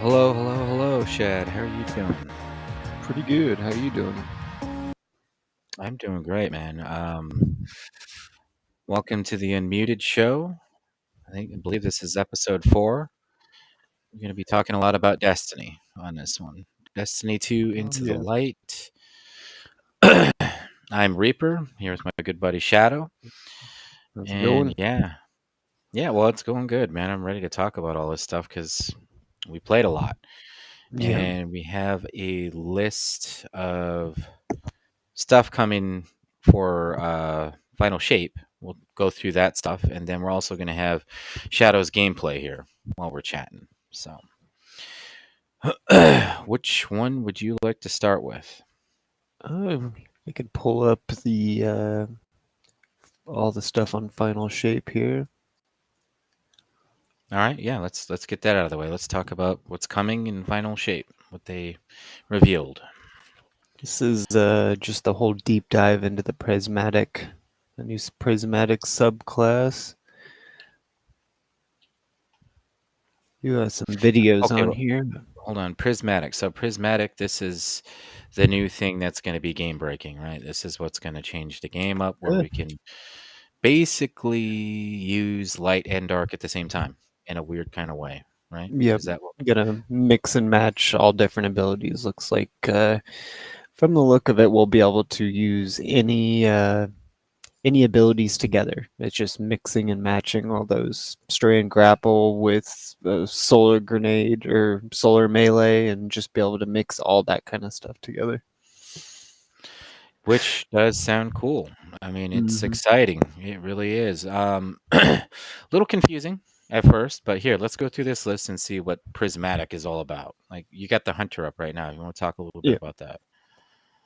Hello, Shad. How are you doing? Pretty good. How you doing? I'm doing great, man. Welcome to the Unmuted Show. I believe this is episode 4. We're going to be talking a lot about Destiny on this one. Destiny 2 Oh Into the yeah. Light. I'm Reaper. Here's my good buddy Shadow. How's it And going? yeah, well, it's going good, man. I'm ready to talk about all this stuff because we played a lot. Yeah. And we have a list of stuff coming for Final Shape. We'll go through that stuff, and then we're also going to have Shadow's gameplay here while we're chatting. So, which one would you like to start with? I could pull up the all the stuff on Final Shape here. All right, yeah, let's get that out of the way. Let's talk about what's coming in Final Shape, what they revealed. This is just a whole deep dive into the new prismatic subclass. You have some videos Okay, on well, here. hold on. Prismatic. So Prismatic, this is the new thing that's going to be game breaking, right? This is what's going to change the game up, where Uh, we can basically use light and dark at the same time in a weird kind of way, right? yeah, Is that what? gonna mix and match all different abilities. Looks like from the look of it, we'll be able to use any abilities together. It's just mixing and matching all those stray and grapple with solar grenade or solar melee, and just be able to mix all that kind of stuff together. Which does sound cool. I mean, it's Hmm. exciting. It really is. A little confusing at first, but here, let's go through this list and see what Prismatic is all about. Like, you got the Hunter up right now. You want to talk a little bit Yeah. about that?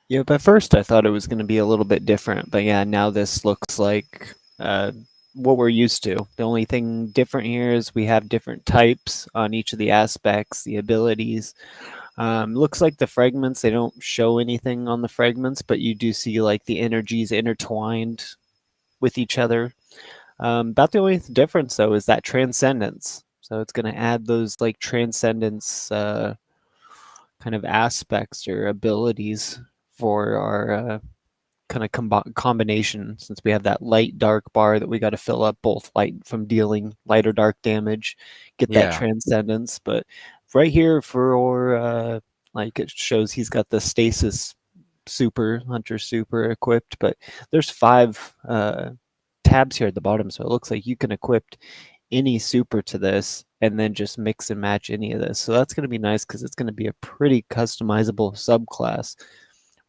Yeah, but first I thought it was going to be a little bit different. But yeah, now this looks like what we're used to. The only thing different here is we have different types on each of the aspects, the abilities. Looks like the fragments, they don't show anything on the fragments, but you do see like the energies intertwined with each other. About the only difference though is that transcendence. So it's going to add those like transcendence kind of aspects or abilities for our kind of combination, since we have that light dark bar that we got to fill up both light from dealing light or dark damage, get that Yeah. transcendence. But right here for like it shows he's got the stasis super hunter super equipped, but there's 5 tabs here at the bottom, so it looks like you can equip any super to this and then just mix and match any of this. So that's going to be nice because it's going to be a pretty customizable subclass,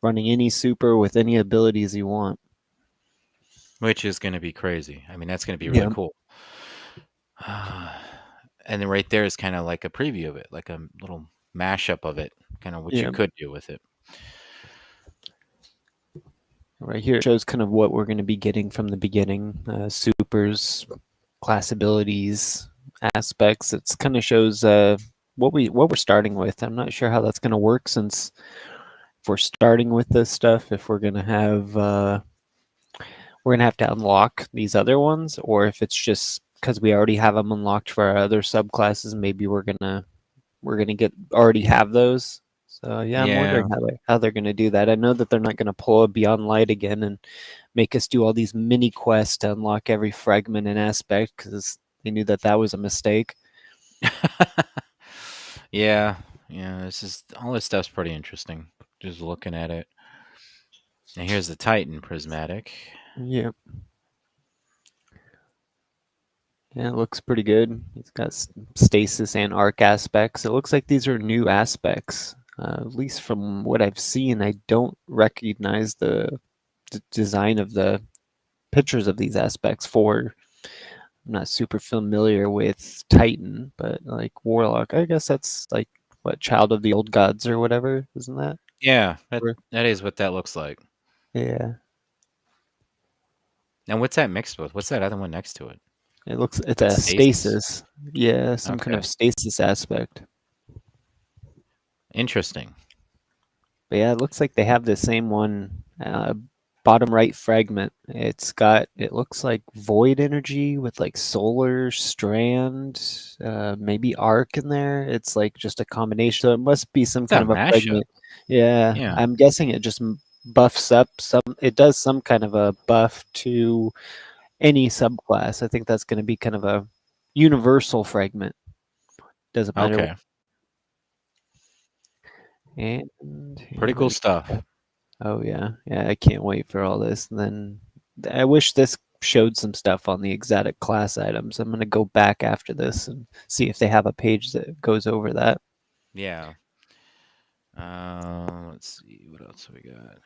running any super with any abilities you want. Which is going to be crazy. I mean, that's going to be really Yeah. cool. And then right there is kind of like a preview of it, like a little mashup of it, kind of what you Yeah. could do with it. Right here it shows kind of what we're going to be getting from the beginning, supers, class abilities, aspects. It's kind of shows what we're starting with. I'm not sure how that's going to work, since if we're starting with this stuff, if we're gonna have to unlock these other ones, or if it's just because we already have them unlocked for our other subclasses, maybe we're gonna get already have those. So yeah, I'm Yeah, wondering how they're gonna do that. I know that they're not gonna pull a Beyond Light again and make us do all these mini quests to unlock every fragment and aspect, because they knew that that was a mistake. yeah, yeah. This is all this stuff's pretty interesting. Just looking at it. And here's the Titan prismatic. Yeah, yeah, it looks pretty good. It's got stasis and arc aspects. It looks like these are new aspects. At least from what I've seen, I don't recognize the design of the pictures of these aspects. For I'm not super familiar with Titan, but like Warlock, I guess that's like what, Child of the Old Gods or whatever, isn't that? Yeah, that Or- that is what that looks like. Yeah, And what's that mixed with? What's that other one next to it? it's That's a stasis. stasis. Yeah, some kind Okay, of stasis aspect. interesting. But yeah, it looks like they have the same one bottom right fragment. It looks like void energy with like solar strand, maybe arc in there. It's like just a combination. So it must be some It's a kind of a mashup. fragment. Yeah, Yeah. I'm guessing it just buffs up some. It does some kind of a buff to any subclass. I think that's going to be kind of a universal fragment. Doesn't matter. Okay. And here, Pretty what cool do we stuff. got? Oh yeah, yeah. I can't wait for all this. And then I wish this showed some stuff on the exotic class items. I'm gonna go back after this and see if they have a page that goes over that. Yeah. Let's see what else we got.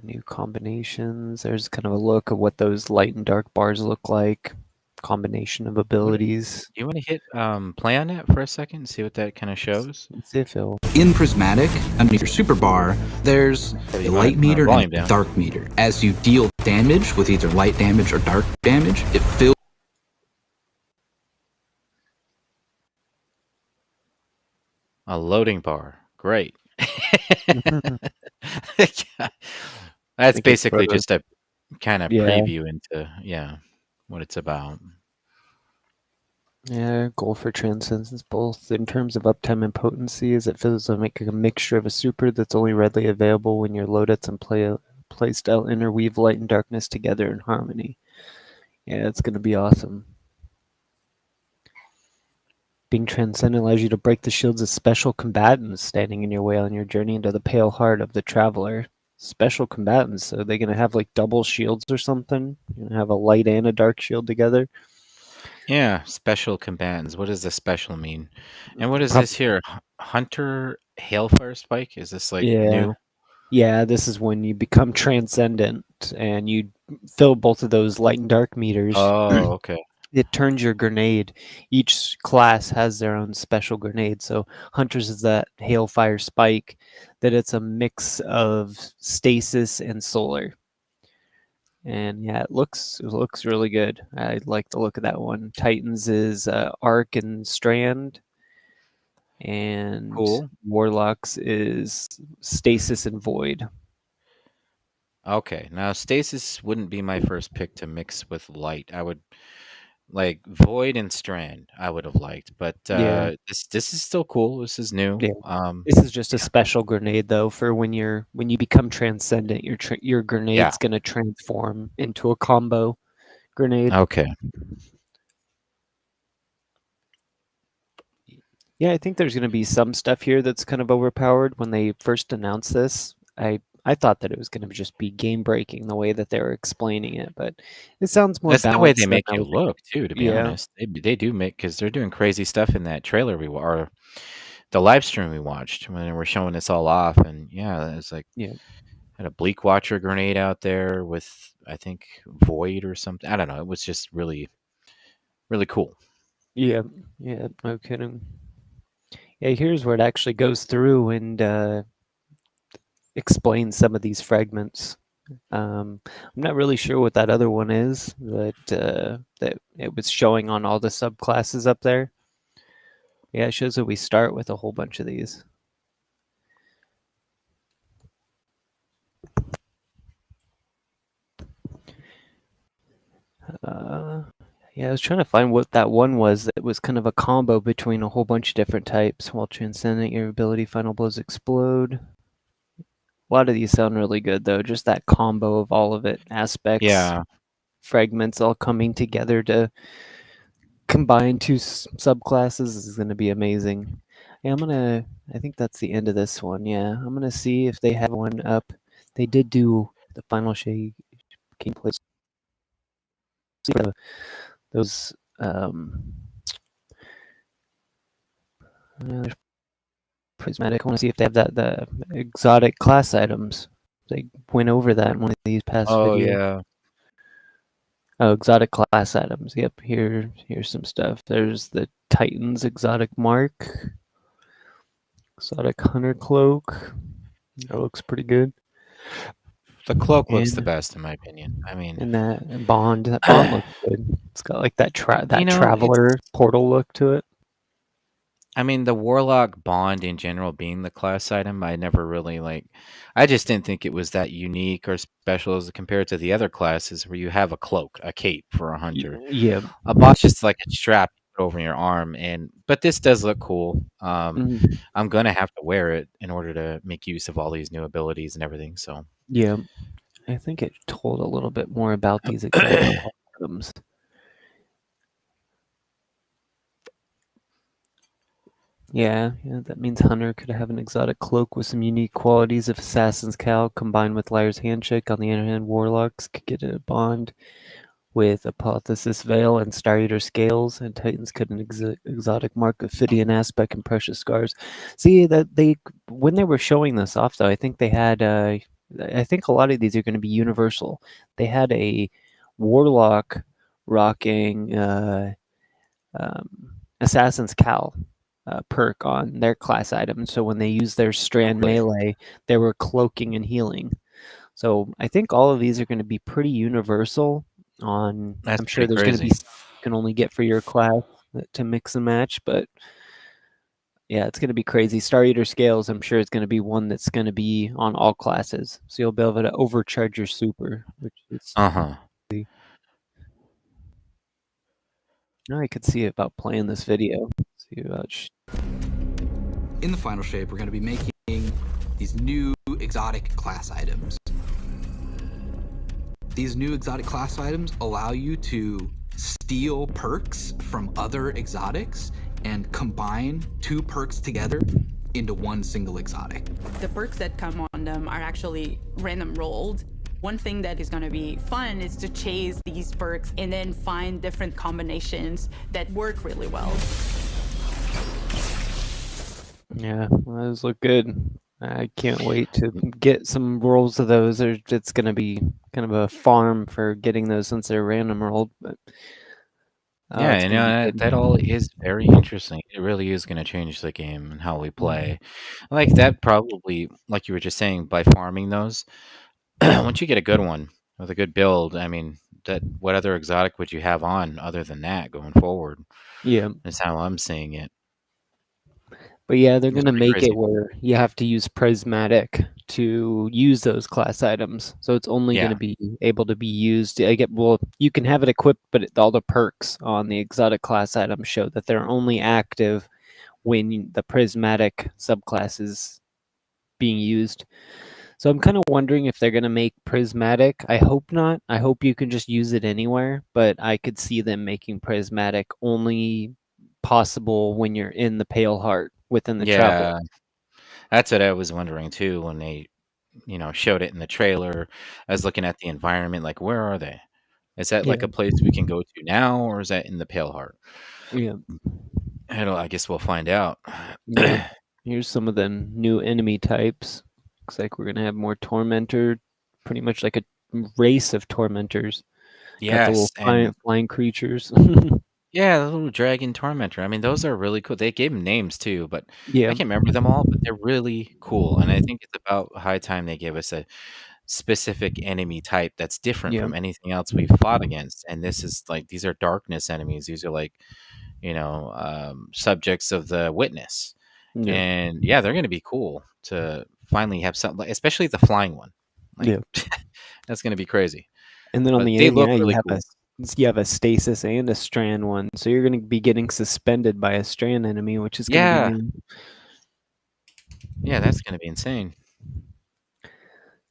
New combinations. There's kind of a look of what those light and dark bars look like. Combination of abilities. Do you want to hit play on that for a second and see what that kind of shows? Let's see if it'll. In prismatic, under your super bar, there's Or a you light want meter and volume a down? dark meter. As you deal damage with either light damage or dark damage, it fills. A loading bar. Great. I That's think it's basically just a kind of yeah. preview into what it's about. Yeah, goal for transcendence, both in terms of uptime and potency, as it feels to make a mixture of a super that's only readily available when your loadouts and playstyle interweave light and darkness together in harmony. Yeah, it's going to be awesome. Being transcendent allows you to break the shields of special combatants standing in your way on your journey into the pale heart of the traveler. Special combatants, so they're going to have like double shields or something? You're going to have a light and a dark shield together? Yeah, special combatants. What does the special mean? And what is Prob- this here? Hunter Hailfire Spike? Is this like yeah. new? Yeah, this is when you become transcendent and you fill both of those light and dark meters. Oh, okay. It turns your grenade. Each class has their own special grenade. So Hunters is that hailfire spike that it's a mix of stasis and solar. And yeah, it looks really good. I like the look of that one. Titans is arc and strand, and Cool. Warlocks is stasis and void. Okay. Now stasis wouldn't be my first pick to mix with light. I would like Void and Strand. I would have liked, but Yeah. this is still cool. This is new. Yeah. This is just a special grenade though for when you become transcendent, your Yeah. grenade's going to transform into a combo grenade. Okay. Yeah, I think there's going to be some stuff here that's kind of overpowered. When they first announced this, I thought that it was going to just be game breaking the way that they were explaining it, but it sounds more That's the way they balanced than make I you was. look too, to be Yeah, honest. They do make because they're doing crazy stuff in that trailer or the live stream we watched when they were showing this all off, and yeah, it's like yeah, had a Bleak Watcher grenade out there with I think Void or something. I don't know. It was just really really cool. yeah, yeah. No kidding. Yeah, here's where it actually goes through and explains some of these fragments. I'm not really sure what that other one is, but that it was showing on all the subclasses up there. Yeah, it shows that we start with a whole bunch of these. Yeah, I was trying to find what that one was that was kind of a combo between a whole bunch of different types. While transcendent, your ability final blows explode. A lot of these sound really good though. Just that combo of all of it, aspects, Yeah. fragments all coming together to combine two subclasses is going to be amazing. Yeah, I think that's the end of this one. Yeah, I'm gonna see if they have one up. They did do the final shade gameplay. See those there's prismatic. I want to see if they have the exotic class items. They went over that in one of these past Oh videos. yeah. Oh, exotic class items. Yep, here's some stuff. There's the Titans exotic mark, exotic hunter cloak. That looks pretty good. The cloak looks the And best in my opinion. I mean, that bond looks good. It's got like that it's traveler portal look to it. I mean, the Warlock Bond in general being the class item, I never really like. I just didn't think it was that unique or special as compared to the other classes where you have a cloak, a cape for a hunter. Yeah. A bot's just like a strap you put over your arm, and but this does look cool. Mhm. I'm gonna have to wear it in order to make use of all these new abilities and everything. So, Yeah. I think it told a little bit more about these exotic items. Yeah, yeah, that means Hunter could have an exotic cloak with some unique qualities of Assassin's Cowl combined with Liar's Handshake. On the other hand, Warlocks could get a bond with Apotheosis Veil and Star Eater Scales, and Titans could an exotic mark Ophidian Aspect and Precious Scars. See that they when they were showing this off though, I think they had I think a lot of these are going to be universal. They had a Warlock rocking Assassin's Cowl perk on their class item. So when they use their oh, strand really, melee, they were cloaking and healing. So I think all of these are going to be pretty universal. that's I'm sure pretty there's going to be crazy. some you can only get for your class to mix and match, but yeah, it's going to be crazy. Star Eater Scales, I'm sure it's going to be one that's going to be on all classes, so you'll be able to overcharge your super, which is. Uh huh. I could see about playing this video. See about In the final shape, we're going to be making these new exotic class items. These new exotic class items allow you to steal perks from other exotics and combine two perks together into one single exotic. The perks that come on them are actually random rolled. One thing that is going to be fun is to chase these perks and then find different combinations that work really well. Yeah, well, those look good. I can't wait to get some rolls of those. It's going to be kind of a farm for getting those since they're random rolled, but Yeah, it's you going to know be that good. all is very interesting. It really is going to change the game and how we Mhm. play. Like that, probably, like you were just saying, by farming those. Once you get a good one with a good build, I mean, that what other exotic would you have on other than that going forward? Yeah, That's how I'm seeing it. but yeah, they're It's going to pretty make it crazy. where you have to use prismatic to use those class items. So it's only going Yeah, to be able to be used. I get well, you can have it equipped, but all the perks on the exotic class items show that they're only active when the prismatic subclass is being used. So I'm kind of wondering if they're going to make prismatic. I hope not. I hope you can just use it anywhere, but I could see them making prismatic only possible when you're in the Pale Heart within the travel. yeah, that's what I was wondering too when they, showed it in the trailer. I was looking at the environment, like, where are they? Is that Yeah. like a place we can go to now, or is that in the Pale Heart? Yeah. I guess we'll find out. Yeah. Here's some of the new enemy types. Looks like we're going to have more Tormentor, pretty much like a race of Tormentors. Got the Yes, little and flying creatures. yeah, the little dragon tormentor. I mean, those are really cool. They gave 'em names too, but I Yeah. can't remember them all, but they're really cool, and I think it's about high time they give us a specific enemy type that's different Yeah. from anything else we've fought against, and this is like these are darkness enemies. These are like, subjects of the witness, Yeah. and yeah, they're gonna be cool to finally have something like especially the flying one. Like, Yeah. that's gonna be crazy, And then on but the they end, look yeah, really cool. you have a stasis and a strand one. So you're going to be getting suspended by a strand enemy, which is going to be Yeah, new. yeah, that's gonna be insane.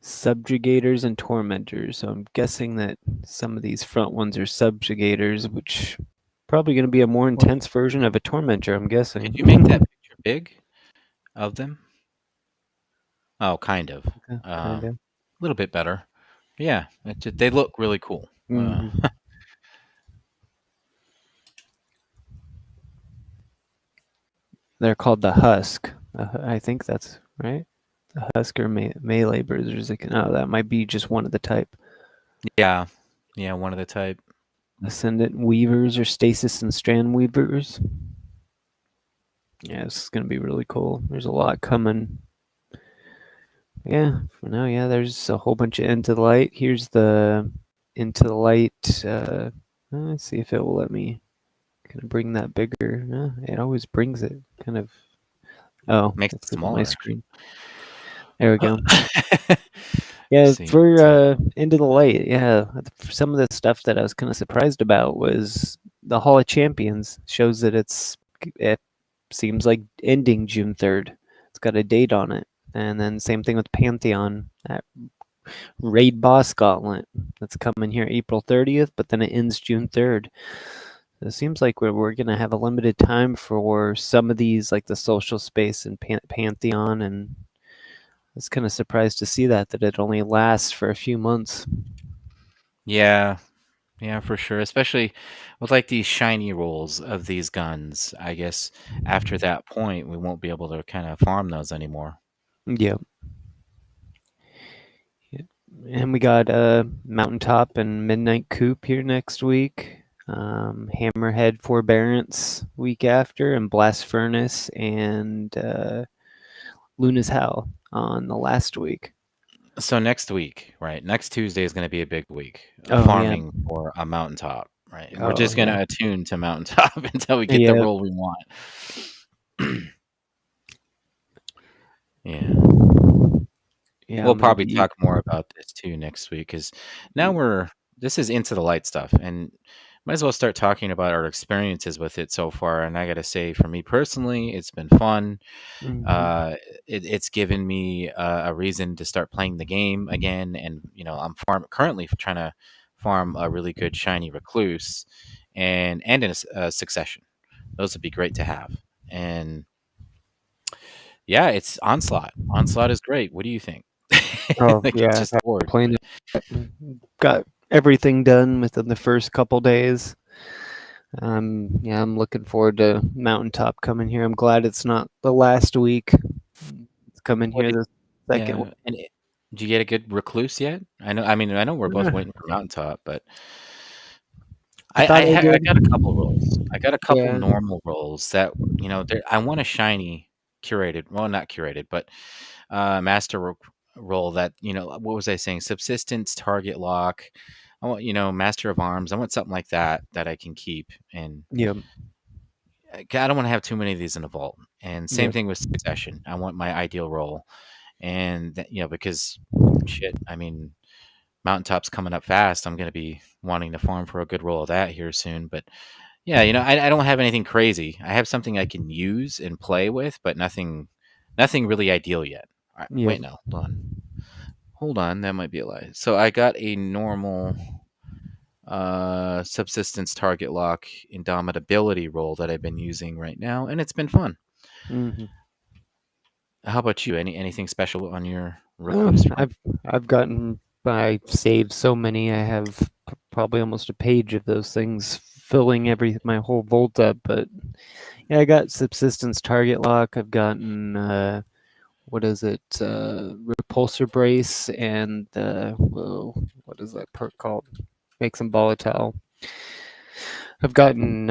Subjugators and tormentors. So I'm guessing that some of these front ones are subjugators, which probably going to be a more Well, intense version of a tormentor, I'm could guessing. you make that picture big of them? Oh, kind of. Kind A of. little bit better. Yeah, they look really cool. Hmm. They're called the Husk. I think that's right. The Husk or melee bruisers. Oh, that might be just one of the type. Yeah, yeah, one of the type. Ascendant Weavers or Stasis and Strand Weavers. Yeah, this is going to be really cool. There's a lot coming. Yeah, for now, yeah, there's a whole bunch of Into the Light. Here's the Into the Light. Let's see if it will let me Gonna bring that bigger. It always brings it kind of. Oh, Makes it that's because of my smaller. screen. There we go. Yeah, See, for so Into the Light, yeah. Some of the stuff that I was kind of surprised about was the Hall of Champions shows that it seems like ending June 3rd. It's got a date on it. And then same thing with Pantheon, that Raid Boss Gauntlet that's coming here April 30th, but then it ends June 3rd. It seems like we're going to have a limited time for some of these, like the Social Space and Pantheon, and I was kind of surprised to see that it only lasts for a few months. yeah, yeah, for sure. Especially with like these shiny rolls of these guns. I guess after that point, we won't be able to kind of farm those anymore. Yep. Yep. And we got Mountaintop and Midnight Coop here next week. Hammerhead Forbearance week after, and Blast Furnace and Luna's Hell on the last week. So next week, right? Next Tuesday is going to be a big week of Oh yeah. farming for a mountaintop, right? And we're Oh just going yeah. to attune to mountaintop until we get the Yeah. roll we want. Yeah. Yeah. We'll I'm gonna probably be. talk more about this too next week because now this is Into the Light stuff, and might as well start talking about our experiences with it so far. And I got to say, for me personally, it's been fun. Mhm. It's given me a reason to start playing the game again, and I'm currently trying to farm a really good shiny recluse, and in a succession. Those would be great to have. And yeah, it's onslaught. Onslaught is great. What do you think? Oh Like it's yeah. just I'm bored. playing it. Got everything done within the first couple days. Yeah, I'm looking forward to Mountaintop coming here. I'm glad it's not the last week. It's coming What here did, the second week. yeah, did you get a good recluse yet? I know. I mean, I know we're both Yeah, waiting for mountaintop, but I thought I I did. got a couple rolls. I got a couple Yeah. normal rolls that I want a shiny curated. Well, not curated, but master roll that what was I saying? Subsistence, target lock. I want master of arms. I want something like that I can keep, and Yep. I don't want to have too many of these in a vault. And same Yep. thing with succession. I want my ideal roll, and because shit, I mean, mountaintop's coming up fast. I'm going to be wanting to farm for a good roll of that here soon. But yeah, I don't have anything crazy. I have something I can use and play with, but nothing really ideal yet. All right, Yep. wait, no, hold on, that might be a lie. So I got a normal subsistence target lock indomitability roll that I've been using right now, and it's been fun. Hmm. How about you? Anything special on your recluse front? I've gotten. I saved so many. I have probably almost a page of those things filling my whole vault up. But yeah, I got subsistence target lock. I've gotten what is it? Repulsor brace and whoa, what is that perk called? Makes them volatile. I've gotten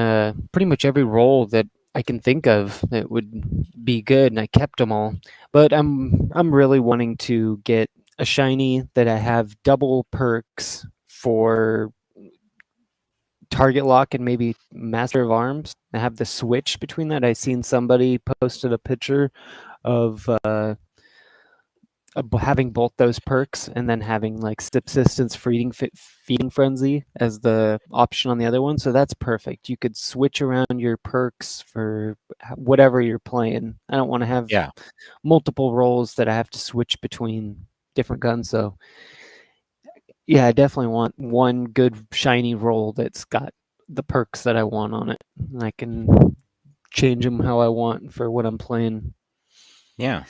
pretty much every role that I can think of that would be good, and I kept them all. But I'm really wanting to get a shiny that I have double perks for target lock and maybe master of arms. I have the switch between that. I seen somebody posted a picture of having both those perks and then having like subsistence feeding frenzy as the option on the other one. So that's perfect. You could switch around your perks for whatever you're playing. I don't want to have Yeah, multiple roles that I have to switch between different guns. So yeah, I definitely want one good shiny roll that's got the perks that I want on it. And I can change them how I want for what I'm playing. yeah.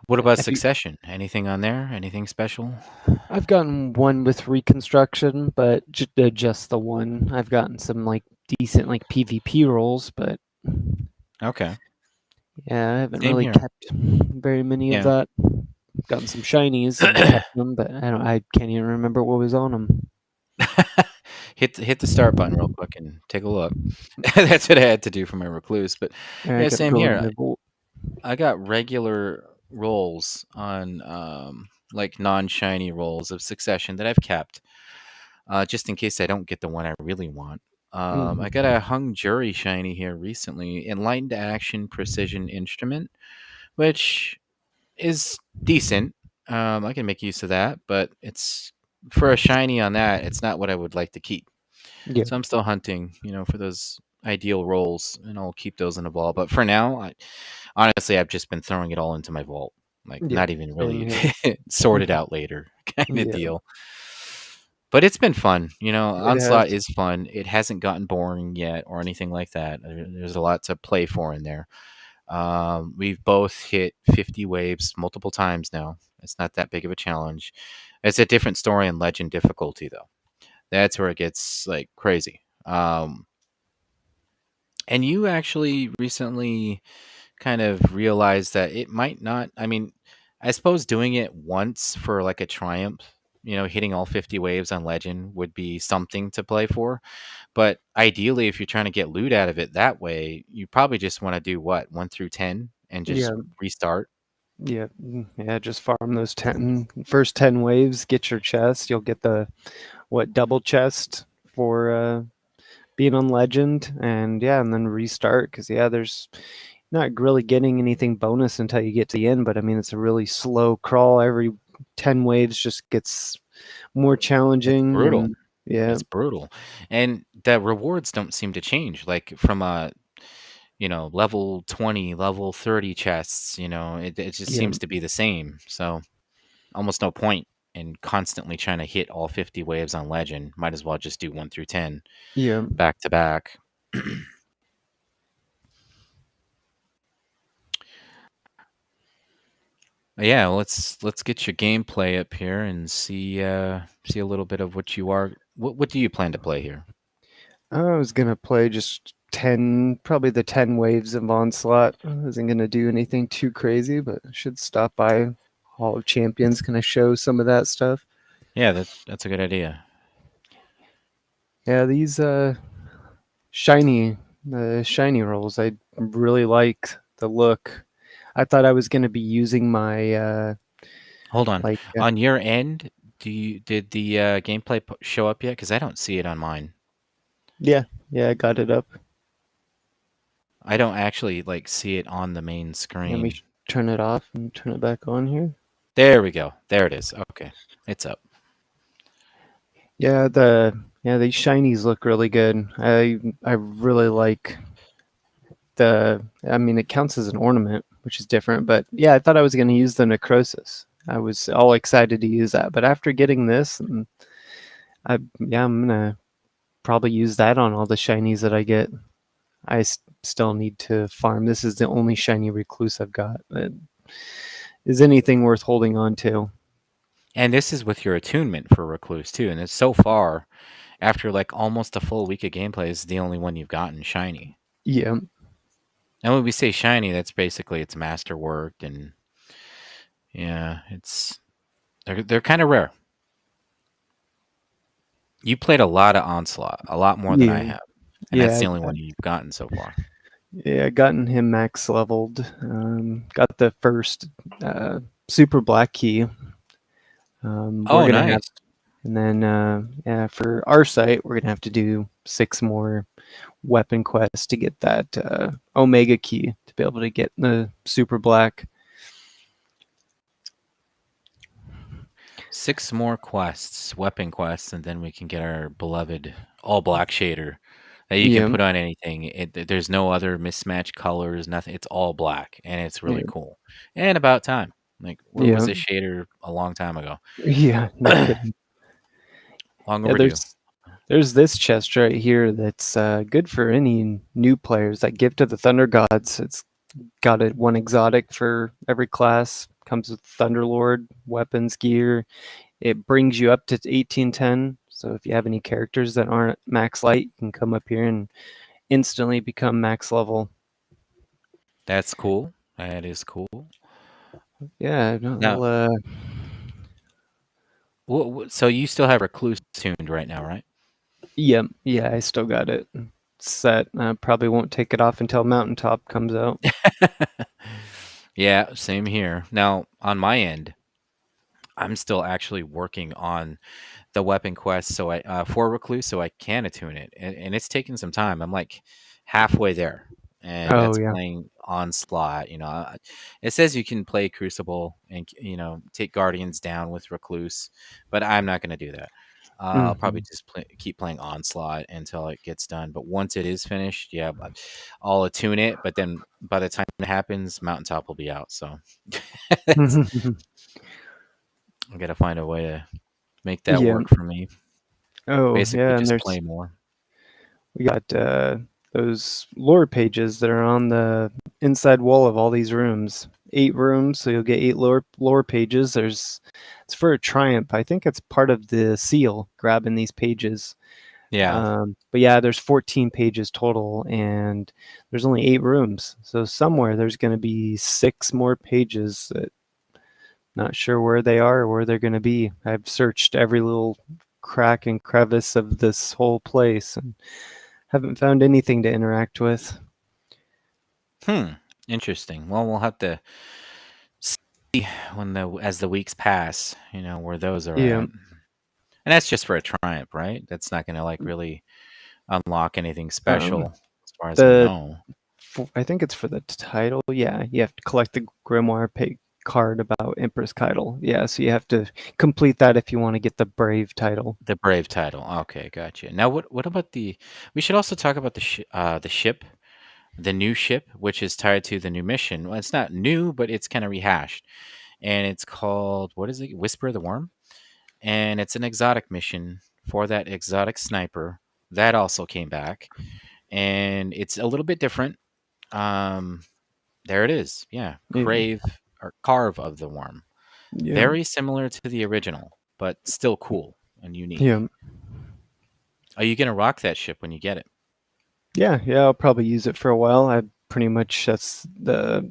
What about Have you, succession? Anything on there? Anything special? I've gotten one with reconstruction, but just the one. I've gotten some like decent like PvP rolls, but Okay, yeah, I haven't same really here. kept very many of Yeah. that. Gotten some shinies and kept them, but I can't even remember what was on them. hit the start button real quick and take a look. That's what I had to do for my recluse. But I yeah, gotta same go into here. my vault. I got regular rolls on like non-shiny rolls of succession that I've kept just in case I don't get the one I really want. Mhm. I got a hung jury shiny here recently, enlightened action precision instrument, which is decent. I can make use of that, but it's for a shiny on that. It's not what I would like to keep. Yeah. So I'm still hunting, for those ideal rolls, and I'll keep those in the vault. But for now, honestly, I've just been throwing it all into my vault, like Yeah. not even Same really here. sort it out later kind of Yeah. deal. But it's been fun, It has. Onslaught is fun. It hasn't gotten boring yet or anything like that. There's a lot to play for in there. We've both hit 50 waves multiple times now. It's not that big of a challenge. It's a different story in legend difficulty though. That's where it gets like crazy. And you actually recently kind of realized that it might not. I mean, I suppose doing it once for like a triumph, hitting all 50 waves on legend would be something to play for. But ideally, if you're trying to get loot out of it that way, you probably just want to do what, 1 through 10 and just Yeah. restart. Yeah. Yeah. Just farm those first 10 waves, get your chest. You'll get the double chest for being on legend, and yeah, and then restart, because yeah, there's not really getting anything bonus until you get to the end, but I mean, it's a really slow crawl. Every 10 waves just gets more It's challenging, brutal. and yeah. It's brutal. And the rewards don't seem to change. Like from a, level 20, level 30 chests, it just Yeah. seems to be the same. So almost no point in constantly trying to hit all 50 waves on legend. Might as well just do 1 through 10 Yeah. back to back. Yeah, let's get your gameplay up here and see a little bit of what you are. What do you plan to play here? I was gonna play just 10, probably the 10 waves of Onslaught. I wasn't gonna do anything too crazy, but I should stop by Hall of Champions, kind of show some of that stuff. Yeah, that's a good idea. Yeah, these shiny shiny rolls, I really like the look. I thought I was going to be using my Hold on. like On your end, did the gameplay show up yet? Because I don't see it on mine. yeah, I got it up. I don't actually like see it on the main Let screen. me turn it off and turn it back on here. There we go. There it is. Okay, it's up. Yeah, these shinies look really good. I really like I mean, it counts as an ornament, which is different, but yeah, I thought I was going to use the necrosis. I was all excited to use that, but after getting this, I'm gonna probably use that on all the shinies that I get. I still need to farm. This is the only shiny recluse I've got that is anything worth holding on to. And this is with your attunement for Recluse too. And it's so far, after like almost a full week of gameplay, this is the only one you've gotten shiny. Yeah. And when we say shiny, that's basically it's masterworked, and yeah, they're kind of rare. You played a lot of Onslaught, a lot more than I have, and that's Yeah. the only one you've gotten so far. Yeah, gotten him max leveled. Got the first super black key. Oh, we're gonna have, nice. and then yeah, for our site, we're gonna have to do 6 more weapon quests to get that Omega key to be able to get the super black. 6 more quests, weapon quests, and then we can get our beloved all black shader that you can Yeah. put on anything. There's no other mismatched colors, nothing. It's all black, and it's really Yeah. cool. And about time. Like, where was Yeah. this shader a long time ago? Yeah. No kidding. Long Yeah, overdue. there's this chest right here that's good for any new players. That Gift of the Thunder Gods. It's got one exotic for every class. Comes with Thunderlord, weapons, gear. It brings you up to 1810. So if you have any characters that aren't max light, you can come up here and instantly become max level. That's cool. That is cool. Yeah. Now, so you still have Recluse tuned right now, right? Yeah, I still got it set. I probably won't take it off until Mountaintop comes out. Yeah, same here. Now, on my end, I'm still actually working on the weapon quest, so I for recluse, so I can attune it, and it's taking some time. I'm like halfway there, and Oh that's yeah. playing onslaught. It says you can play crucible and take guardians down with recluse, but I'm not going to do that. I'll probably Hmm. just keep playing onslaught until it gets done. But once it is finished, yeah, I'll attune it. But then by the time it happens, mountaintop will be out. So I got to find a way to make that Yeah. work for me. Oh Basically, yeah, and just there's play more. we got those lore pages that are on the inside wall of all these rooms. 8 rooms, so you'll get 8 lore pages. It's for a triumph. I think it's part of the seal. Grabbing these pages. Yeah. But yeah, there's 14 pages total, and there's only 8 rooms. So somewhere there's going to be 6 more pages. That not sure where they are or where they're going to be. I've searched every little crack and crevice of this whole place and haven't found anything to interact with. Interesting. Well, we'll have to see as the weeks pass, where those are Yeah. at. And that's just for a triumph, right? That's not going to like really unlock anything Um, special as far as I the know. I think it's for the title. Yeah, you have to collect the grimoire card about Empress Keitel. Yeah, so you have to complete that if you want to get the Brave title. The Brave title. Okay, gotcha. Now, what about the? We should also talk about the ship, the new ship, which is tied to the new mission. Well, it's not new, but it's kind of rehashed, and it's called, what is it? Whisper of the Worm, and it's an exotic mission for that exotic sniper that also came back, and it's a little bit different. Um, there it is. Yeah, Yeah, Crave or Carve of the Worm. yeah, Very similar to the original, but still cool and unique. yeah, Are you gonna rock that ship when you get it? yeah. I'll probably use it for a while. I pretty much that's the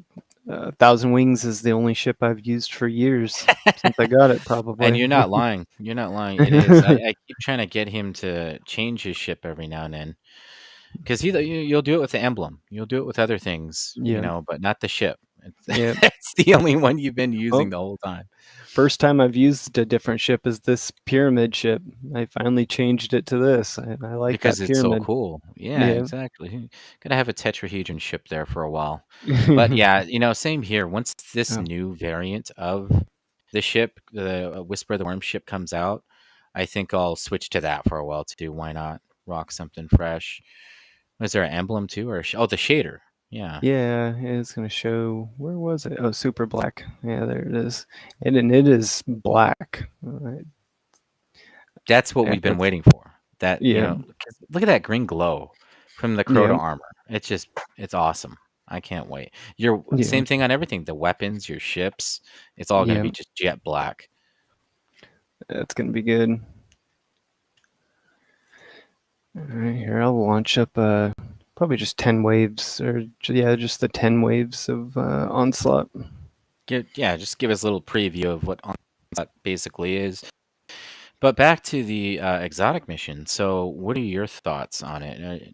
Thousand Wings is the only ship I've used for years since I got it. And Probably. you're not lying. You're not lying. It is. I keep trying to get him to change his ship every now and then, because you'll do it with the emblem. You'll do it with other things, Yeah, but not the ship. yeah. It's the only one you've been using Well, the whole time. first time I've used a different ship is this pyramid ship. I finally changed it to this. I like Because that it's so pyramid. cool. Yeah, Yeah. exactly. Gotta have a tetrahedron ship there for a while. But yeah, same here. Once this Oh, new variant of the ship, the Whisper of the Worm ship, comes out, I think I'll switch to that for a while too. Why not rock something fresh? Was there an emblem too, or the shader? Yeah, yeah, it's gonna show. Where was it? Oh, super black. Yeah, there it is. And it is black. that's what Yeah, we've been waiting for. That yeah, 'cause look at that green glow from the Crota yeah, armor. It's awesome. I can't wait. Your yeah, same thing on everything. The weapons, your ships. It's all gonna yeah. be just jet black. That's gonna be good. All right, here I'll launch up. Probably just 10 waves, or yeah, just the 10 waves of onslaught. Just give us a little preview of what Onslaught basically is. But back to the exotic mission. So, what are your thoughts on it?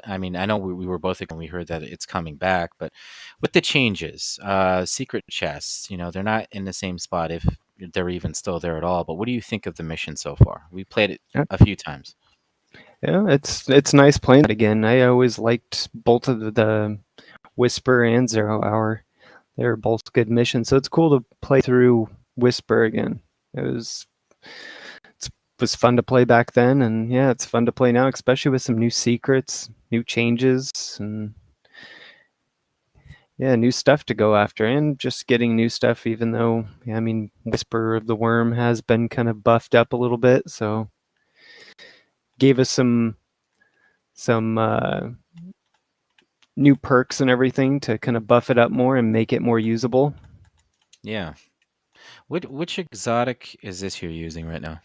I mean, I know we were both when we heard that it's coming back, but with the changes, secret chests, they're not in the same spot if they're even still there at all. But what do you think of the mission so far? We played it Yeah, a few times. yeah, it's nice playing it again. I always liked both of the Whisper and 0 Hour. They were both good missions, so it's cool to play through Whisper again. It was fun to play back then, and yeah, it's fun to play now, especially with some new secrets, new changes, and yeah, new stuff to go after, and just getting new stuff. Even though, yeah, I mean, Whisper of the Worm has been kind of buffed up a little bit, so gave us some new perks and everything to kind of buff it up more and make it more usable. Yeah. Which exotic is this you're using right now?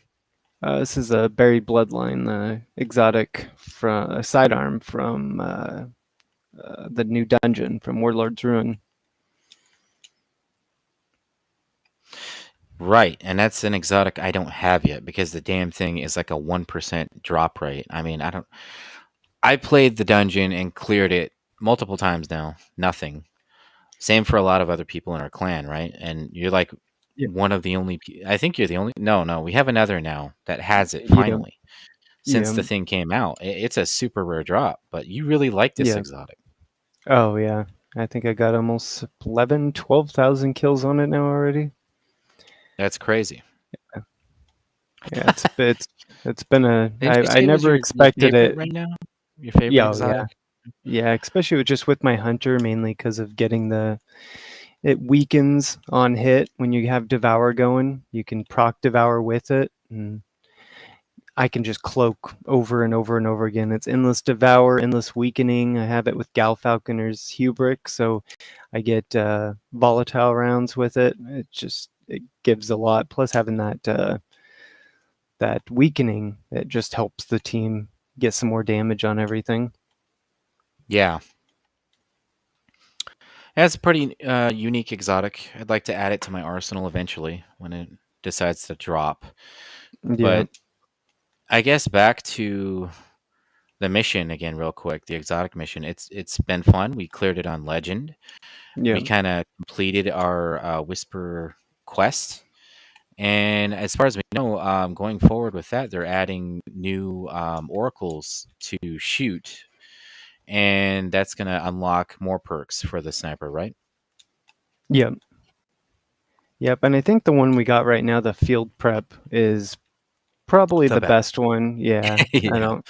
This is a Buried Bloodline, the exotic from a sidearm from the new dungeon from Warlord's Ruin. Right, and that's an exotic I don't have yet because the damn thing is like a 1% drop rate. I mean, I played the dungeon and cleared it multiple times now. Nothing. Same for a lot of other people in our clan, right? And you're like Yeah. one of the only. I think you're the only. No, we have another now that has it Yeah. finally. Since the Yeah. thing came out, it's a super rare drop. But you really like this Yeah. exotic. Oh yeah. I think I got almost 11, 12,000 kills on it now already. That's crazy. Yeah, it's been a Didn't you I say it was never your expected favorite it. right now? Your favorite Yeah, oh, yeah. exotic? Yeah, especially just with my hunter, mainly because of getting it weakens on hit when you have Devour going. You can proc Devour with it, and I can just cloak over and over and over again. It's endless Devour, endless weakening. I have it with Gal Falconer's Hubric, so I get volatile rounds with it. It gives a lot. Plus having that weakening, it just helps the team get some more damage on everything. Yeah. That's a pretty unique exotic. I'd like to add it to my arsenal eventually when it decides to drop. Yeah, But I guess back to the mission again, real quick. The exotic mission. It's been fun. We cleared it on Legend. yeah, We kind of completed our Whisper quest, and as far as we know, going forward with that, they're adding new oracles to shoot, and that's going to unlock more perks for the sniper, right? yeah. Yep, and I think the one we got right now, the field prep, is probably The the best. best one. Yeah, I Yeah. don't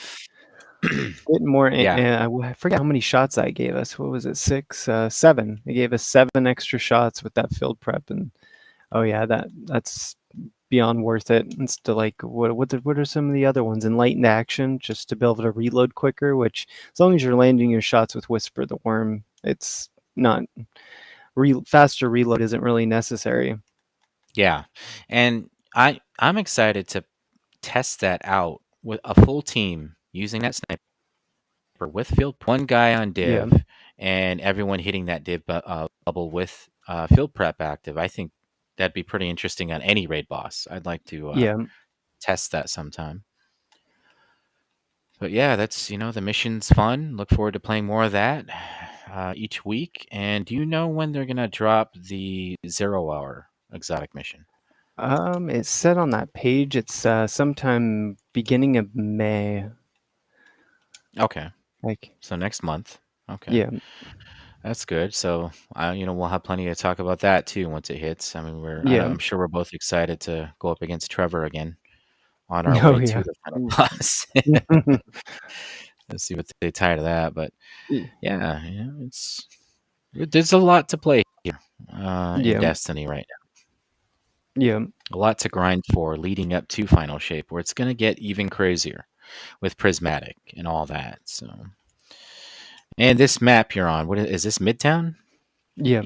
get more. Yeah. I forget how many shots I gave us. What was it? 6, 7. It gave us 7 extra shots with that field prep, and oh yeah, that's beyond worth it. It's to like what are some of the other ones? Enlightened action, just to be able to reload quicker. Which as long as you're landing your shots with Whisper the Worm, it's not faster reload isn't really necessary. Yeah. And I'm excited to test that out with a full team using that sniper with field one guy on Yeah, div and everyone hitting that div bubble with field prep active. I think that'd be pretty interesting on any raid boss. I'd like to yeah. test that sometime. But yeah, that's the mission's fun. Look forward to playing more of that each week. And do you know when they're gonna drop the 0 hour exotic mission? It's said on that page. It's sometime beginning of May. Okay, Like, so next month. Okay. yeah, That's good. So, we'll have plenty to talk about that too once it hits. I mean, yeah. I'm sure we're both excited to go up against Trevor again on our Oh way to yeah. the final boss. Let's see what they tie to that. But yeah, there's a lot to play here in Yeah, Destiny right yeah, now. A lot to grind for leading up to Final Shape, where it's going to get even crazier with Prismatic and all that. So, and this map you're on, what is this? Midtown? yeah,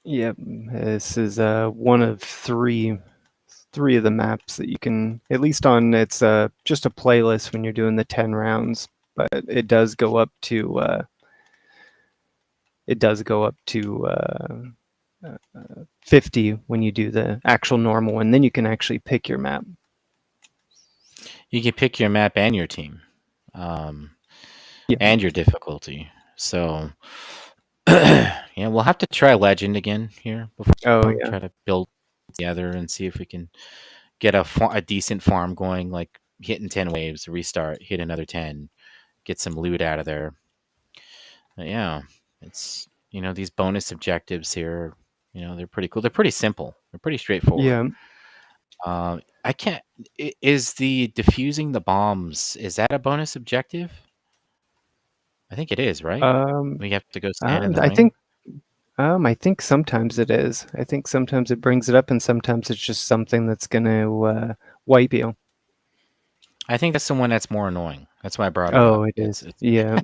yeah. This is one of three of the maps that you can, at least on, it's just a playlist when you're doing the 10 rounds, but it does go up to 50 when you do the actual normal one. Then you can actually pick your map. You can pick your map and your team. Yeah, And your difficulty. So, yeah, we'll have to try Legend again here before oh we yeah, try to build together and see if we can get a decent farm going, like hitting 10 waves, restart, hit another 10, get some loot out of there. But yeah, it's, these bonus objectives here, they're pretty cool. They're pretty simple. They're pretty straightforward. yeah. I can't, is the defusing the bombs, is that a bonus objective? I think it is, right? We have to go stand in the I ring. I think sometimes it is. I think sometimes it brings it up, and sometimes it's just something that's going to wipe you. I think that's the one that's more annoying. That's why I brought it up. Oh, it It's is. it's, Yeah,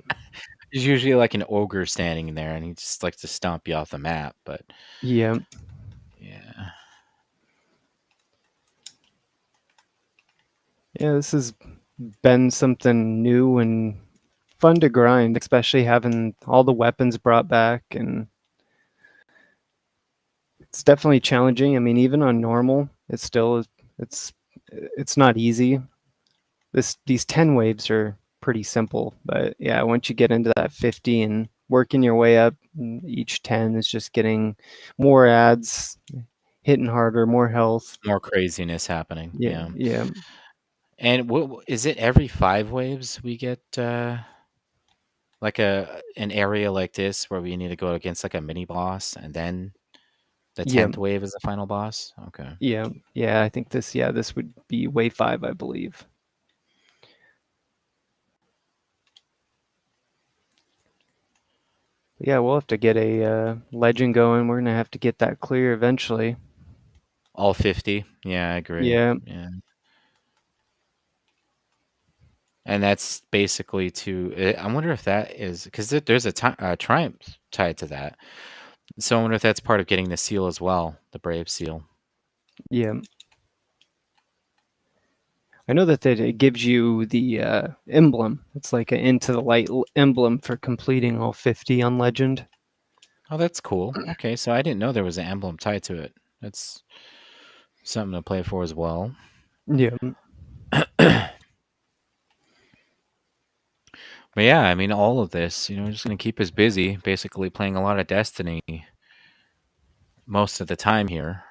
it's usually like an ogre standing there, and he just likes to stomp you off the map. But yeah, yeah, yeah. This has been something new and fun to grind, especially having all the weapons brought back, and it's definitely challenging. I mean, even on normal, it's still it's not easy. These 10 waves are pretty simple, but yeah, once you get into that 50 and working your way up. Each 10 is just getting more ads, hitting harder, more health. More craziness happening. Yeah, Yeah. yeah, And is it every 5 waves we get like an area like this where we need to go against like a mini boss and then the yeah, 10th wave is the final boss? Okay. yeah, yeah. I think this would be wave 5, I believe. Yeah, we'll have to get a legend going. We're gonna have to get that clear eventually. All 50. Yeah, I agree. Yeah, Yeah. And that's basically I wonder if that is because there's a triumph tied to that. So I wonder if that's part of getting the seal as well, the Brave seal. yeah. I know that it gives you the emblem. It's like an into the light emblem for completing all 50 on legend. Oh, that's cool. Okay, so I didn't know there was an emblem tied to it. That's something to play for as well. Yeah, But yeah, I mean, all of this, just going to keep us busy, basically playing a lot of Destiny most of the time here.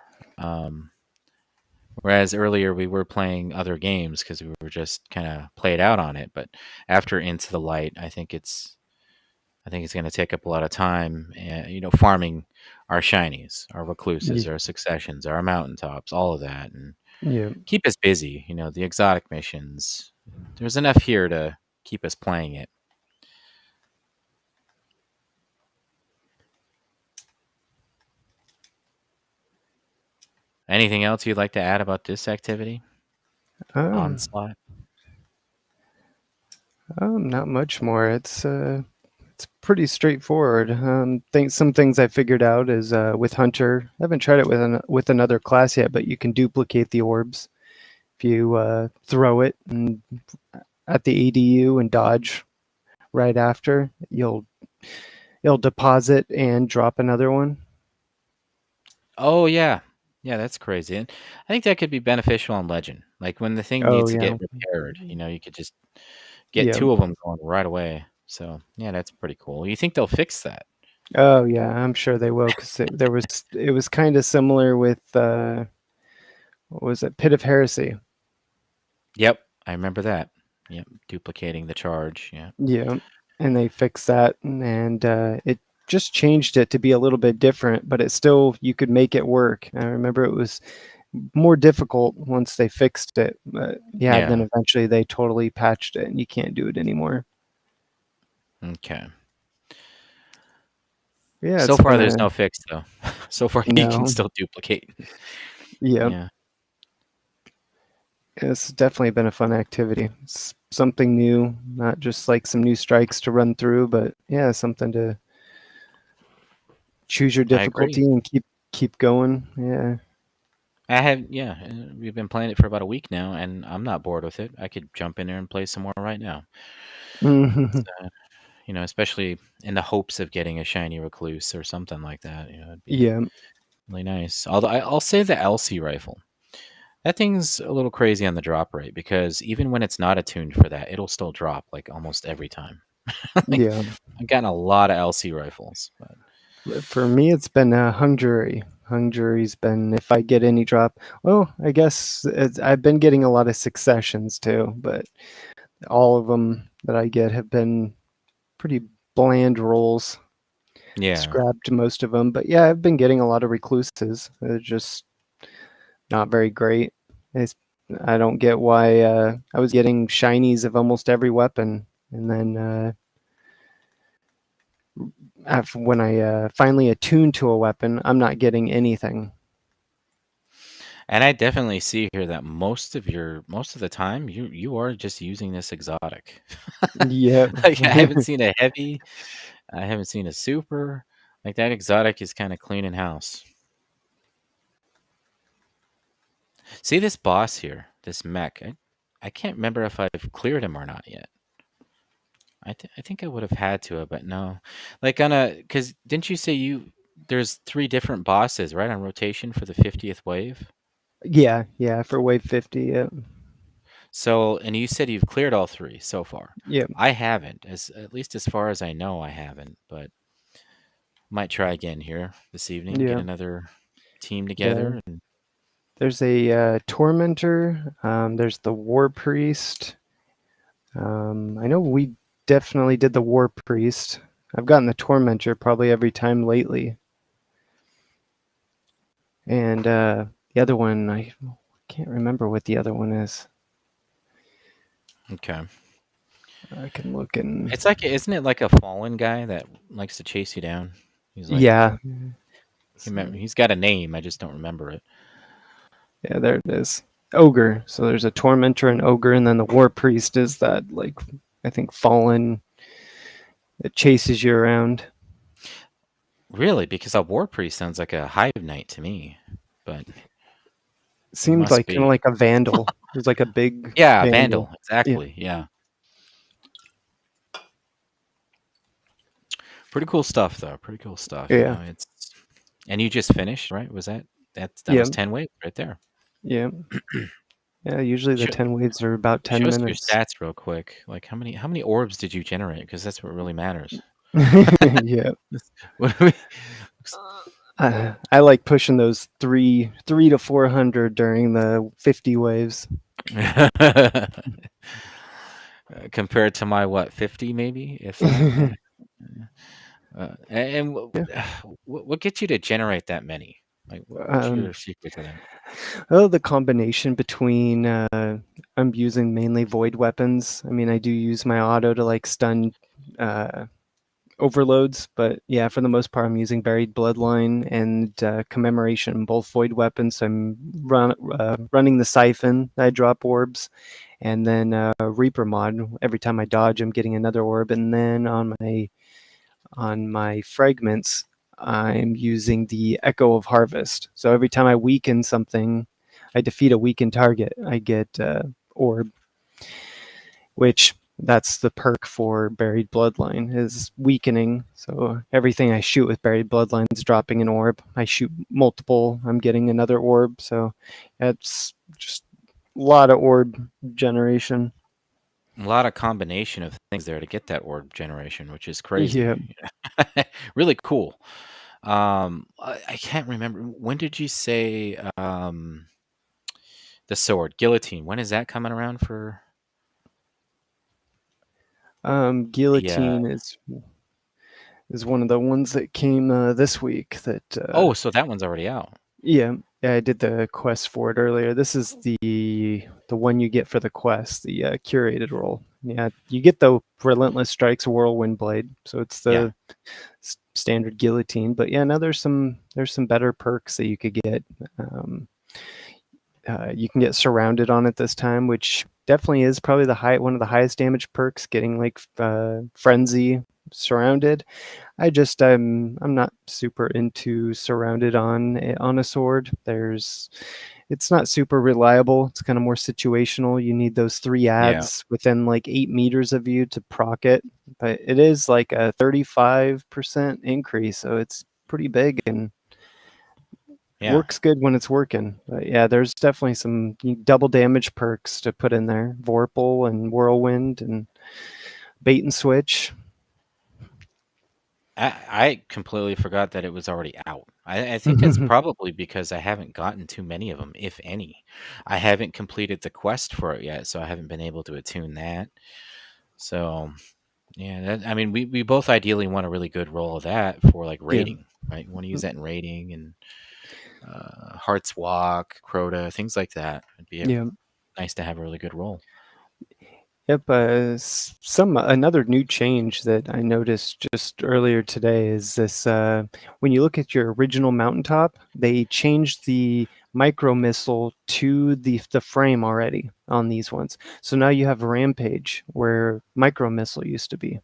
Whereas earlier we were playing other games because we were just kind of played out on it. But after Into the Light, I think it's going to take up a lot of time, farming our shinies, our recluses, our successions, our mountaintops, all of that, and yeah. keep us busy. The exotic missions. There's enough here to keep us playing it. Anything else you'd like to add about this activity? Onslaught? Not much more. It's pretty straightforward. Think some things I figured out is with Hunter. I haven't tried it with another class yet, but you can duplicate the orbs if you throw it at the ADU and dodge right after. It'll deposit and drop another one. Oh, yeah. Yeah, that's crazy. And I think that could be beneficial on Legend. Like when the thing Oh needs to yeah, get repaired, you could just get yeah. 2 of them going right away. So, yeah, that's pretty cool. You think they'll fix that? Oh yeah, I'm sure they will because it was kind of similar with what was it, Pit of Heresy. Yep, I remember that. Yep, duplicating the charge. Yeah. Yeah, and they fixed that, and it just changed it to be a little bit different, but it still you could make it work. I remember it was more difficult once they fixed it, but yeah, then Yeah. eventually they totally patched it, and you can't do it anymore. Okay. Yeah, So it's far, been there's no fix though. So far, you can no, still duplicate. yeah, Yeah. it's definitely been a fun activity. It's something new, not just like some new strikes to run through, but yeah, something to choose your I agree. difficulty and keep going. Yeah. Yeah, we've been playing it for about a week now, and I'm not bored with it. I could jump in there and play some more right now. Especially in the hopes of getting a shiny recluse or something like that. It'd be Yeah. really nice. Although I'll say the LC rifle. That thing's a little crazy on the drop rate because even when it's not attuned for that, it'll still drop like almost every time. Like Yeah. I've gotten a lot of LC rifles, but For me, it's been hung jury. Hung jury's been if I get any drop. Well, I guess I've been getting a lot of successions too, but all of them that I get have been pretty bland rolls. yeah, Scrapped most of them, but yeah, I've been getting a lot of recluses. They're just not very great. It's, I don't get why I was getting shinies of almost every weapon, and then when I finally attune to a weapon, I'm not getting anything. and I definitely see here that most of the time you are just using this exotic. Yep. Like I haven't seen a heavy, I haven't seen a super. Like that exotic is kind of cleaning house. See this boss here, this mech. I can't remember if I've cleared him or not yet. I think I would have had to, but no. Like because didn't you say there's 3 different bosses, right, on rotation for the 50th wave? Yeah, for wave 50. Yeah. So, and you said you've cleared all 3 so far. Yeah. I haven't, as at least as far as I know, I haven't. But might try again here this evening. Get Yeah. another team Yeah. together. And There's a tormentor. There's the war priest. I know we definitely did the war priest. I've gotten the tormentor probably every time lately. And the other one, I can't remember what the other one is. okay, I can look in. it's like, isn't it like a fallen guy that likes to chase you down? He's like, Yeah. he's got a name. I just don't remember it. Yeah, there it is. Ogre. So there's a tormentor and ogre, and then the war priest is that, like, I think fallen that chases you around. Really, because a war priest sounds like a hive knight to me, but Seemed must like kind of be. like a vandal. It was like a big Yeah, vandal. vandal. Exactly. Yeah. Pretty cool stuff, though. Pretty cool stuff. You Yeah. know, it's and you just finished, right? Was that that Yeah. was 10 waves right there? Yeah. Yeah. Usually the Show, 10 waves are about 10 show us your minutes. stats real quick. Like how many orbs did you generate? Because that's what really matters. Yeah. What do we- I like pushing those three to 400 during the 50 waves. Compared to my 50 maybe, if that. And what gets you to generate that many? Like what's your secret to that? Oh, the combination between I'm using mainly void weapons. I mean, I do use my auto to like stun overloads, but yeah, for the most part, I'm using buried bloodline and commemoration, both void weapons. I'm running the siphon. I drop orbs, and then Reaper mod. Every time I dodge, I'm getting another orb, and then on my fragments, I'm using the Echo of Harvest. So every time I weaken something, I defeat a weakened target, I get orb, which that's the perk for Buried Bloodline, is weakening. So everything I shoot with Buried Bloodline is dropping an orb. I shoot multiple, I'm getting another orb. So it's just a lot of orb generation. A lot of combination of things there to get that orb generation, which is crazy. Yeah. Really cool. I can't remember, when did you say the sword guillotine? When is that coming around for the Guillotine is one of the ones that came this week. That oh, so that one's already out. yeah, I did the quest for it earlier. This is the one you get for the quest, the curated role. Yeah, you get the Relentless Strikes Whirlwind Blade, so it's the standard guillotine. But yeah, now there's some better perks that you could get. You can get surrounded on it this time, which definitely is probably one of the highest damage perks. Getting like frenzy surrounded. I'm not super into surrounded on a sword. It's not super reliable. It's kind of more situational. You need those 3 ads within like 8 meters of you to proc it, but it is like a 35% increase, so it's pretty big and works good when it's working. But yeah, there's definitely some double damage perks to put in there: Vorpal and Whirlwind and Bait and Switch. I completely forgot that it was already out. I think it's probably because I haven't gotten too many of them, if any. I haven't completed the quest for it yet, so I haven't been able to attune that. So, yeah, I mean, we both ideally want a really good roll of that for like raiding, right? We want to use that in raiding and Heart's Walk, Crota, things like that. It'd be nice to have a really good roll. Yep. Another new change that I noticed just earlier today is this: when you look at your original mountaintop, they changed the micro missile to the frame already on these ones. So now you have Rampage where micro missile used to be.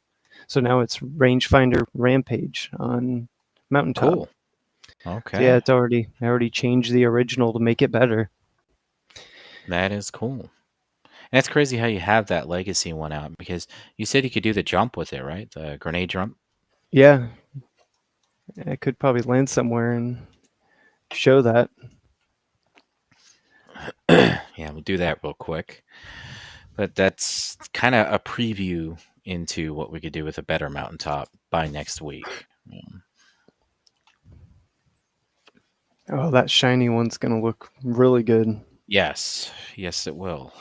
So now it's Rangefinder Rampage on mountaintop. Cool. Okay. So yeah, I already changed the original to make it better. That is cool. And it's crazy how you have that legacy one out, because you said you could do the jump with it, right? The grenade jump. Yeah, I could probably land somewhere and show that. Yeah, we'll do that real quick. But that's kind of a preview into what we could do with a better mountaintop by next week. Oh, that shiny one's gonna look really good. Yes, yes, it will.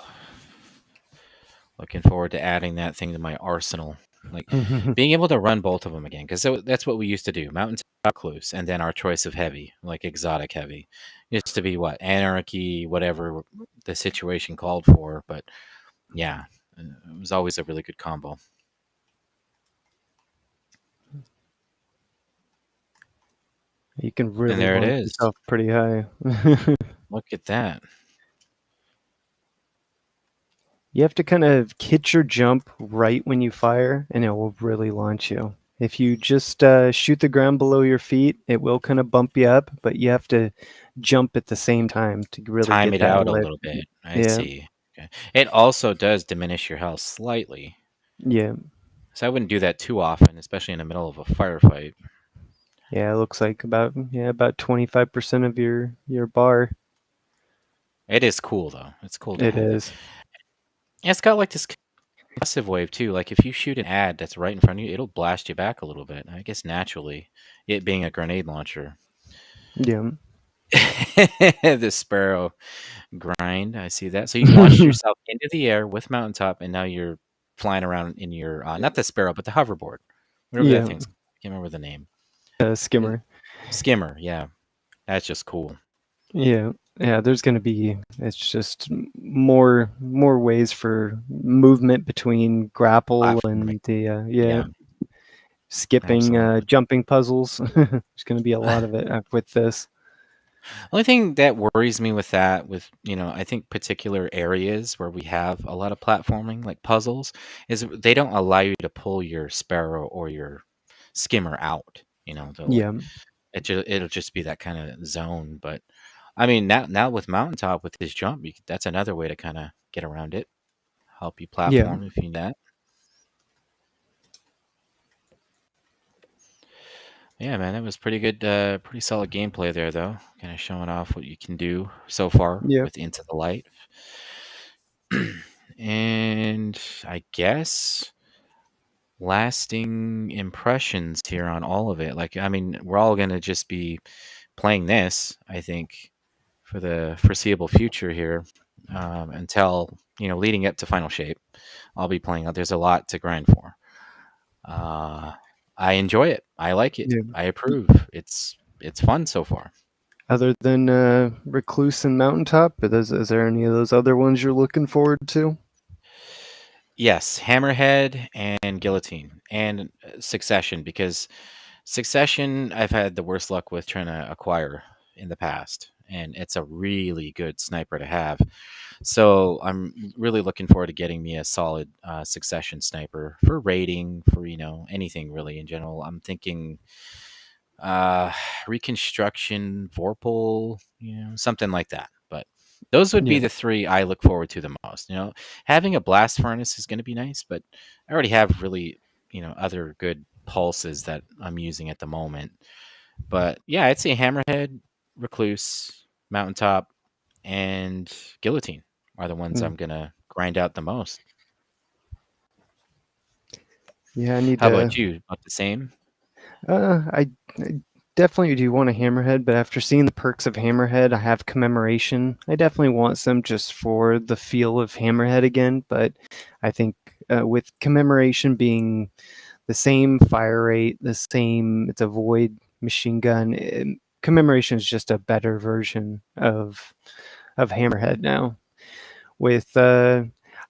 Looking forward to adding that thing to my arsenal. Like being able to run both of them again, because that's what we used to do: mountaintop, recluse, and then our choice of heavy, like exotic heavy. Used to be what anarchy, whatever the situation called for. But yeah, it was always a really good combo. You can And really there it launch is. yourself pretty high. Look at that. You have to kind of hit your jump right when you fire, and it will really launch you. If you just shoot the ground below your feet, it will kind of bump you up, but you have to jump at the same time to really Time get it that out a lift. little bit. I Yeah, see. Okay. It also does diminish your health slightly. yeah, So I wouldn't do that too often, especially in the middle of a firefight. yeah. It looks like about 25% of your bar. It is cool though. It's cool to It have it. is. And it's got like this concussive wave too. Like if you shoot an ad that's right in front of you, it'll blast you back a little bit. I guess naturally, it being a grenade launcher. Yeah. The sparrow grind. I see that. So you launched yourself into the air with mountaintop, and now you're flying around in your not the sparrow, but the hoverboard, whatever that Yeah. thing's. I can't remember the name. Skimmer. Skimmer. Yeah, that's just cool. Yeah. Yeah, there's going to be it's just more ways for movement between grapple Platforming. and the Yeah, skipping, absolutely. jumping puzzles. There's going to be a lot of it with this. Only thing that worries me with that, with I think particular areas where we have a lot of platforming, like puzzles, is they don't allow you to pull your sparrow or your skimmer out. They'll like Yeah. it'll just be that kind of zone. But I mean, now with mountaintop with this jump, that's another way to kind of get around it, help you Yeah. platform if you need that. Yeah, man, that was pretty good, pretty solid gameplay there, though. Kind of showing off what you can do so far Yeah. with Into the Light. And I guess lasting impressions here on all of it. Like, I mean, we're all going to just be playing this, I think, for the foreseeable future here until, leading up to Final Shape. I'll be playing. There's a lot to grind for. I enjoy it. I like it. Yeah. I approve. It's fun so far. Other than Recluse and Mountaintop, is there any of those other ones you're looking forward to? Yes, Hammerhead and Guillotine and Succession, because Succession I've had the worst luck with trying to acquire in the past, and it's a really good sniper to have. So I'm really looking forward to getting me a solid Succession sniper for raiding, for anything really in general. I'm thinking Reconstruction, Vorpal, something like that. But those would be Yeah. the three I look forward to the most. Having a blast furnace is going to be nice, but I already have really, other good pulses that I'm using at the moment. But yeah, I'd say Hammerhead, Recluse, Mountaintop, and Guillotine are the ones Mm. I'm gonna grind out the most. Yeah, I need How to. about you? About the same? I definitely do want a Hammerhead, but after seeing the perks of Hammerhead, I have Commemoration. I definitely want some just for the feel of Hammerhead again, but I think with Commemoration being the same fire rate, the same, it's a void machine gun. Commemoration is just a better version of Hammerhead now. With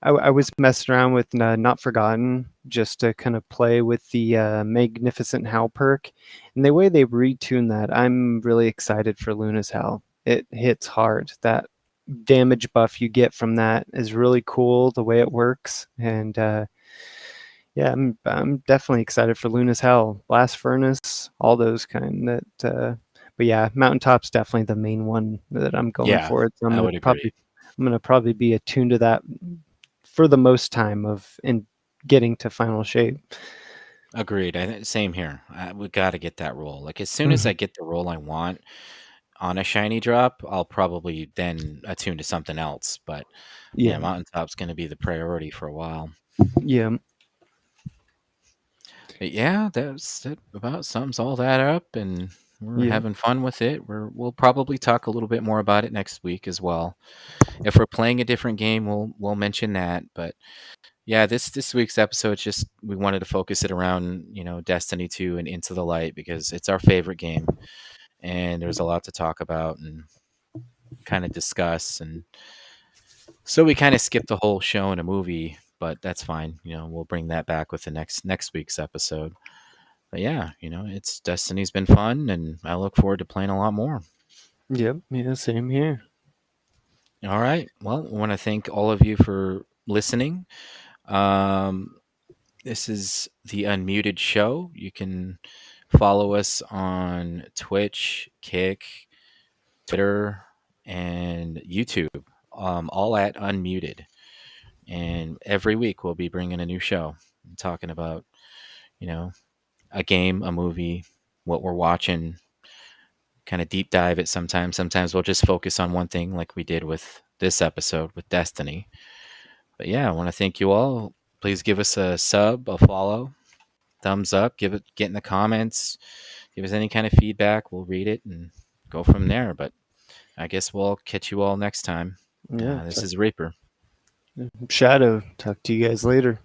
I was messing around with Not Forgotten just to kind of play with the Magnificent Howl perk, and the way they retuned that, I'm really excited for Luna's Howl. It hits hard. That damage buff you get from that is really cool. The way it works, and yeah, I'm definitely excited for Luna's Hell, Blast Furnace, all those kind that. But yeah, Mountaintop's definitely the main one that I'm going Yeah, for. So I would agree. I'm gonna probably be attuned to that for the most time of in getting to Final Shape. Agreed. Same here. We got to get that roll. Like as soon as I get the roll I want, on a shiny drop, I'll probably then attune to something else. But yeah, Yeah. Mountaintop's going to be the priority for a while. Yeah. But yeah, that about sums all that up, and we're Yeah. having fun with it. We'll probably talk a little bit more about it next week as well. If we're playing a different game, we'll mention that. But yeah, this week's episode, just we wanted to focus it around Destiny 2 and Into the Light because it's our favorite game, and there's a lot to talk about and kind of discuss, and so we kind of skipped the whole show and a movie, but that's fine. We'll bring that back with the next week's episode. But yeah, it's Destiny's been fun, and I look forward to playing a lot more. Yep. Yeah. Same here. All right. Well, I want to thank all of you for listening. This is the Unmuted Show. You can follow us on Twitch, Kick, Twitter, and YouTube, all at Unmuted. And every week we'll be bringing a new show, talking about, a game, a movie, what we're watching, kind of deep dive it sometimes. Sometimes we'll just focus on one thing like we did with this episode with Destiny. But yeah, I want to thank you all. Please give us a sub, a follow, thumbs up, get in the comments, give us any kind of feedback. We'll read it and go from there. But I guess we'll catch you all next time. Yeah. This is Reaper. Shadow. Talk to you guys later.